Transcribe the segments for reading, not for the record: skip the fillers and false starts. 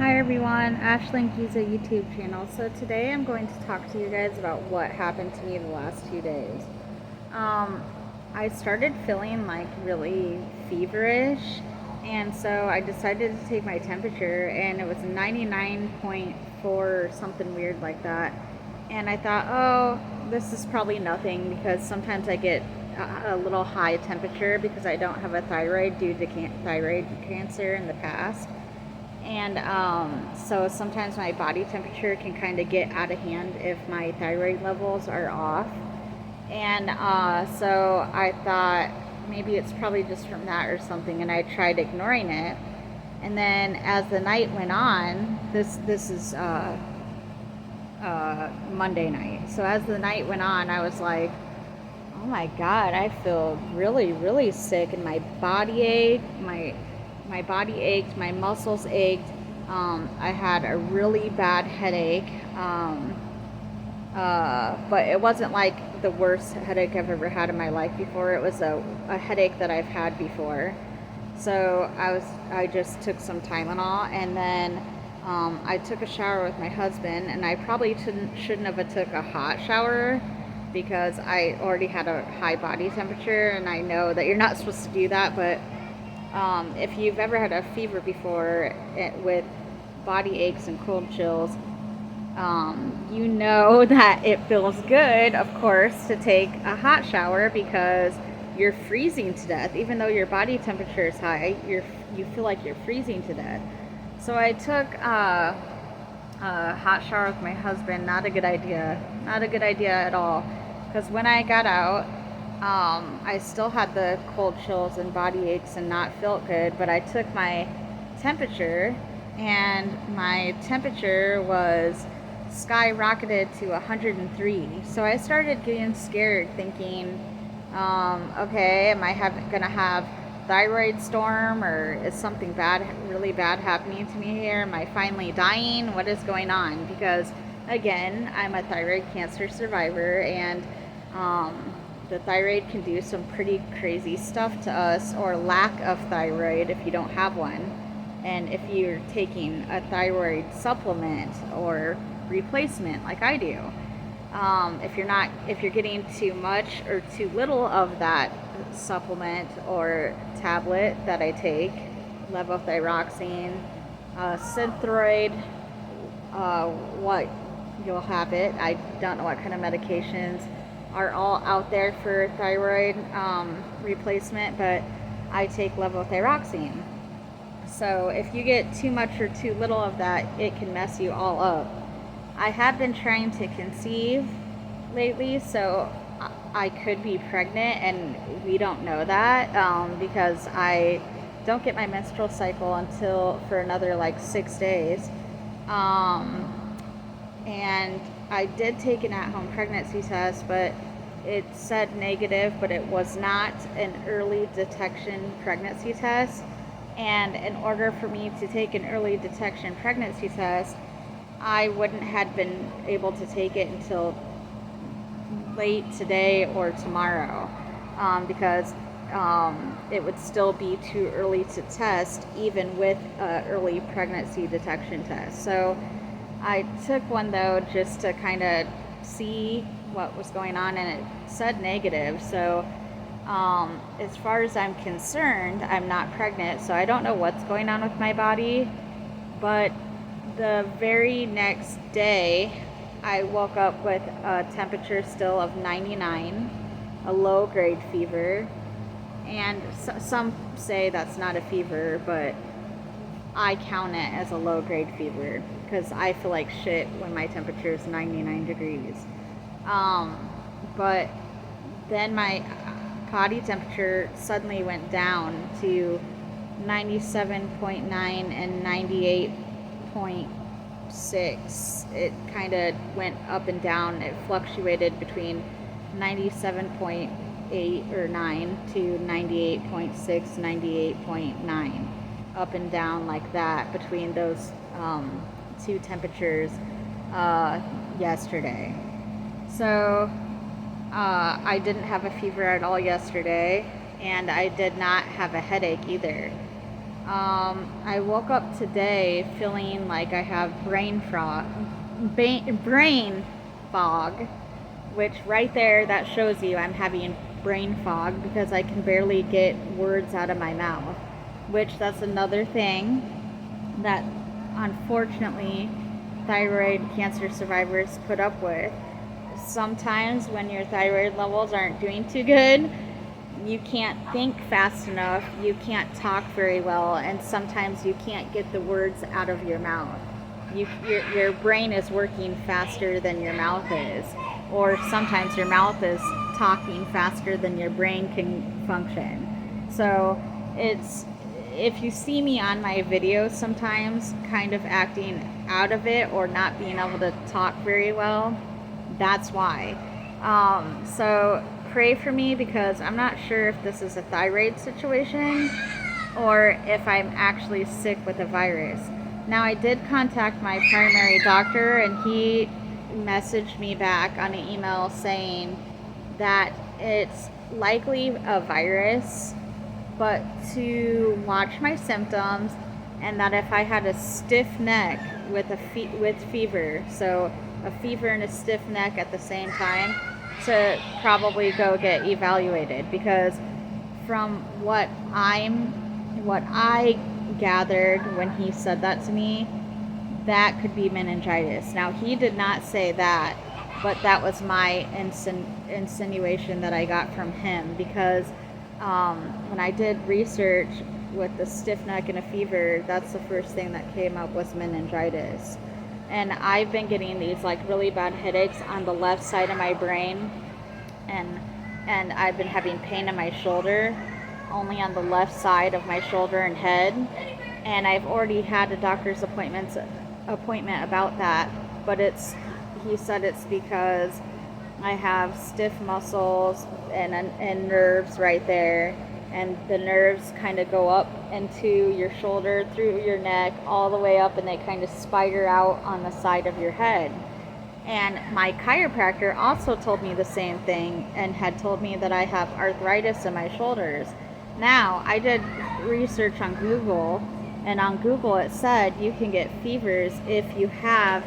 Hi everyone, Ashlyn Giza YouTube channel. So today I'm going to talk to you guys about what happened to me the last 2 days. Um, I started feeling like really feverish, and so I decided to take my temperature, and it was 99.4 or something weird like that. And I thought, oh, this is probably nothing because sometimes I get a little high temperature because I don't have a thyroid due to thyroid cancer in the past. And so sometimes my body temperature can kind of get out of hand if my thyroid levels are off. And so I thought maybe it's probably just from that or something, and I tried ignoring it. And then as the night went on, this is Monday night. So as the night went on, I was like, oh my God, I feel really, really sick, and my body ached, my body ached, my muscles ached. I had a really bad headache, but it wasn't like the worst headache I've ever had in my life before. It was a headache that I've had before. So I just took some Tylenol, and then I took a shower with my husband, and I probably shouldn't have took a hot shower because I already had a high body temperature, and I know that you're not supposed to do that, but if you've ever had a fever before with body aches and cold chills, you know that it feels good, of course, to take a hot shower because you're freezing to death. Even though your body temperature is high, you feel like you're freezing to death. So I took a hot shower with my husband. Not a good idea. Not a good idea at all. Because when I got out, I still had the cold chills and body aches and not felt good. But I took my temperature, and my temperature was skyrocketed to 103. So I started getting scared, thinking, okay, am I gonna have thyroid storm, or is something bad, really bad happening to me here? Am I finally dying? What is going on? Because again, I'm a thyroid cancer survivor, and the thyroid can do some pretty crazy stuff to us, or lack of thyroid if you don't have one. And if you're taking a thyroid supplement or replacement like I do, if you're getting too much or too little of that supplement or tablet that I take, levothyroxine, synthroid, what you'll have it. I don't know what kind of medications are all out there for thyroid replacement, but I take levothyroxine. So if you get too much or too little of that, it can mess you all up. I have been trying to conceive lately, so I could be pregnant, and we don't know that because I don't get my menstrual cycle until for another like 6 days. And I did take an at-home pregnancy test, but it said negative, but it was not an early detection pregnancy test. And in order for me to take an early detection pregnancy test, I wouldn't have been able to take it until late today or tomorrow, because it would still be too early to test, even with an early pregnancy detection test. So I took one though, just to kind of see what was going on, and it said negative. So as far as I'm concerned, I'm not pregnant, so I don't know what's going on with my body. But the very next day, I woke up with a temperature still of 99, a low grade fever. And some say that's not a fever, but I count it as a low grade fever because I feel like shit when my temperature is 99 degrees. But then my body temperature suddenly went down to 97.9 and 98.6. It kind of went up and down. It fluctuated between 97.8 or 9 to 98.6, 98.9, up and down like that between those two temperatures yesterday. So I didn't have a fever at all yesterday, and I did not have a headache either. I woke up today feeling like I have brain fog, which right there, that shows you I'm having brain fog because I can barely get words out of my mouth, which that's another thing that unfortunately thyroid cancer survivors put up with. Sometimes when your thyroid levels aren't doing too good, you can't think fast enough, you can't talk very well, and sometimes you can't get the words out of your mouth. Your brain is working faster than your mouth is, or sometimes your mouth is talking faster than your brain can function. So it's, if you see me on my videos sometimes kind of acting out of it or not being able to talk very well, that's why. So pray for me because I'm not sure if this is a thyroid situation or if I'm actually sick with a virus. Now, I did contact my primary doctor and he messaged me back on an email saying that it's likely a virus, but to watch my symptoms, and that if I had a stiff neck with fever, so a fever and a stiff neck at the same time, to probably go get evaluated, because from what I gathered when he said that to me, that could be meningitis. Now, he did not say that, but that was my insinuation that I got from him, because when I did research with the stiff neck and a fever, that's the first thing that came up was meningitis. And I've been getting these like really bad headaches on the left side of my brain, and I've been having pain in my shoulder, only on the left side of my shoulder and head. And I've already had a doctor's appointment about that, but he said it's because I have stiff muscles and nerves right there, and the nerves kind of go up into your shoulder, through your neck, all the way up, and they kind of spider out on the side of your head. And my chiropractor also told me the same thing and had told me that I have arthritis in my shoulders. Now, I did research on Google, and on Google it said you can get fevers if you have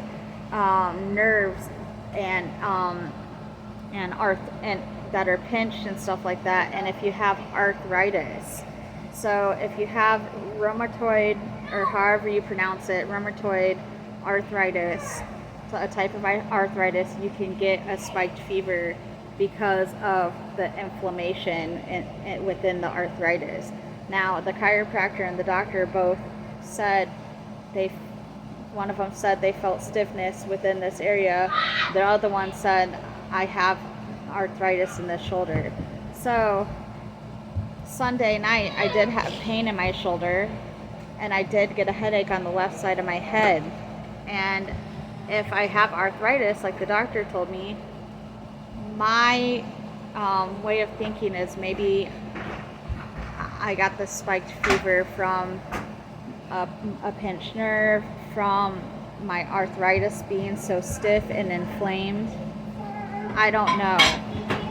nerves and that are pinched and stuff like that, and if you have arthritis. So if you have rheumatoid, or however you pronounce it, rheumatoid arthritis, a type of arthritis, you can get a spiked fever because of the inflammation within the arthritis. Now, the chiropractor and the doctor both said one of them said they felt stiffness within this area. The other one said, I have arthritis in the shoulder. So Sunday night, I did have pain in my shoulder, and I did get a headache on the left side of my head. And if I have arthritis, like the doctor told me, my way of thinking is maybe I got the spiked fever from a pinched nerve, from my arthritis being so stiff and inflamed. I don't know,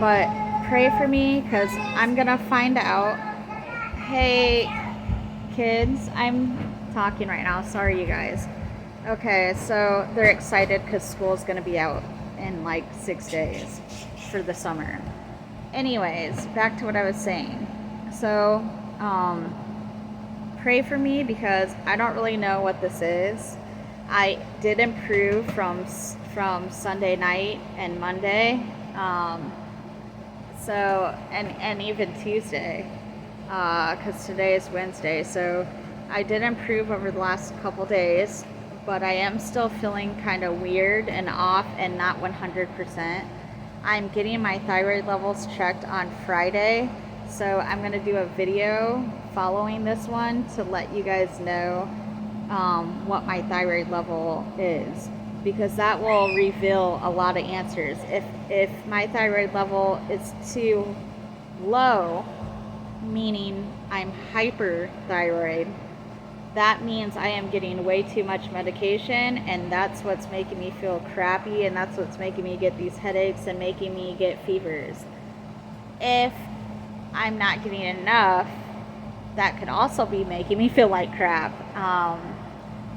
but pray for me because I'm gonna find out. Hey kids, I'm talking right now, sorry you guys. Okay, so they're excited because school's gonna be out in like 6 days for the summer. Anyways, back to what I was saying. So pray for me because I don't really know what this is. I did improve from Sunday night and Monday, so and even Tuesday, because today is Wednesday. So I did improve over the last couple days, but I am still feeling kind of weird and off and not 100%. I'm getting my thyroid levels checked on Friday, so I'm going to do a video following this one to let you guys know what my thyroid level is, because that will reveal a lot of answers. If my thyroid level is too low, meaning I'm hyperthyroid, that means I am getting way too much medication, and that's what's making me feel crappy, and that's what's making me get these headaches and making me get fevers. If I'm not getting enough, that could also be making me feel like crap.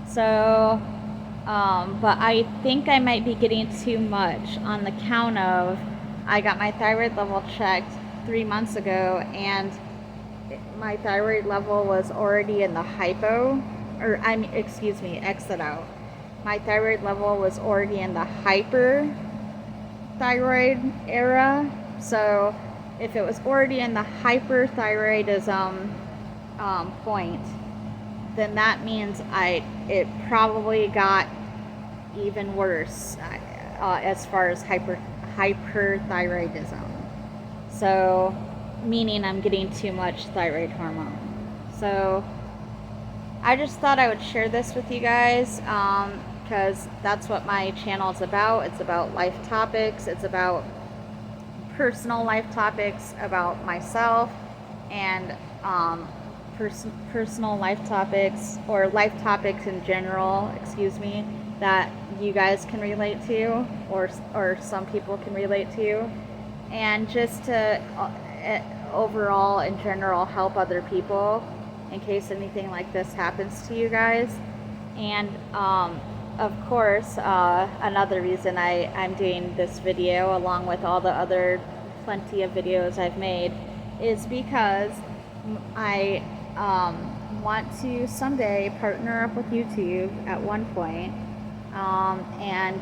So but I think I might be getting too much on the count of I got my thyroid level checked 3 months ago, and my thyroid level was already in the hypo, or excuse me, exit out. My thyroid level was already in the hyperthyroid era. So if it was already in the hyperthyroidism point, then that means it probably got even worse as far as hyperthyroidism. So, meaning I'm getting too much thyroid hormone. So, I just thought I would share this with you guys because that's what my channel is about. It's about life topics. It's about personal life topics about myself, and personal life topics, or life topics in general, excuse me, that you guys can relate to, or some people can relate to, and just to overall in general help other people in case anything like this happens to you guys. And of course, another reason I'm doing this video along with all the other plenty of videos I've made is because I want to someday partner up with YouTube at one point, and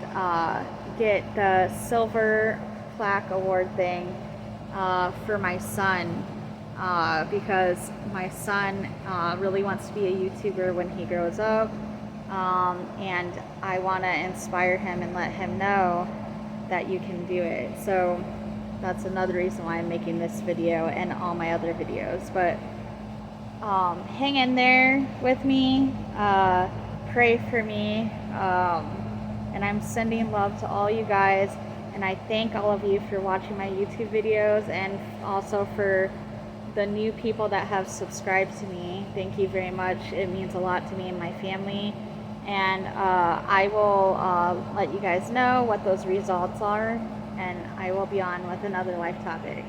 get the silver plaque award thing for my son, because my son really wants to be a YouTuber when he grows up, and I want to inspire him and let him know that you can do it. So that's another reason why I'm making this video and all my other videos. But hang in there with me, pray for me, and I'm sending love to all you guys, and I thank all of you for watching my YouTube videos, and also for the new people that have subscribed to me. Thank you very much. It means a lot to me and my family, and I will let you guys know what those results are, and I will be on with another life topic.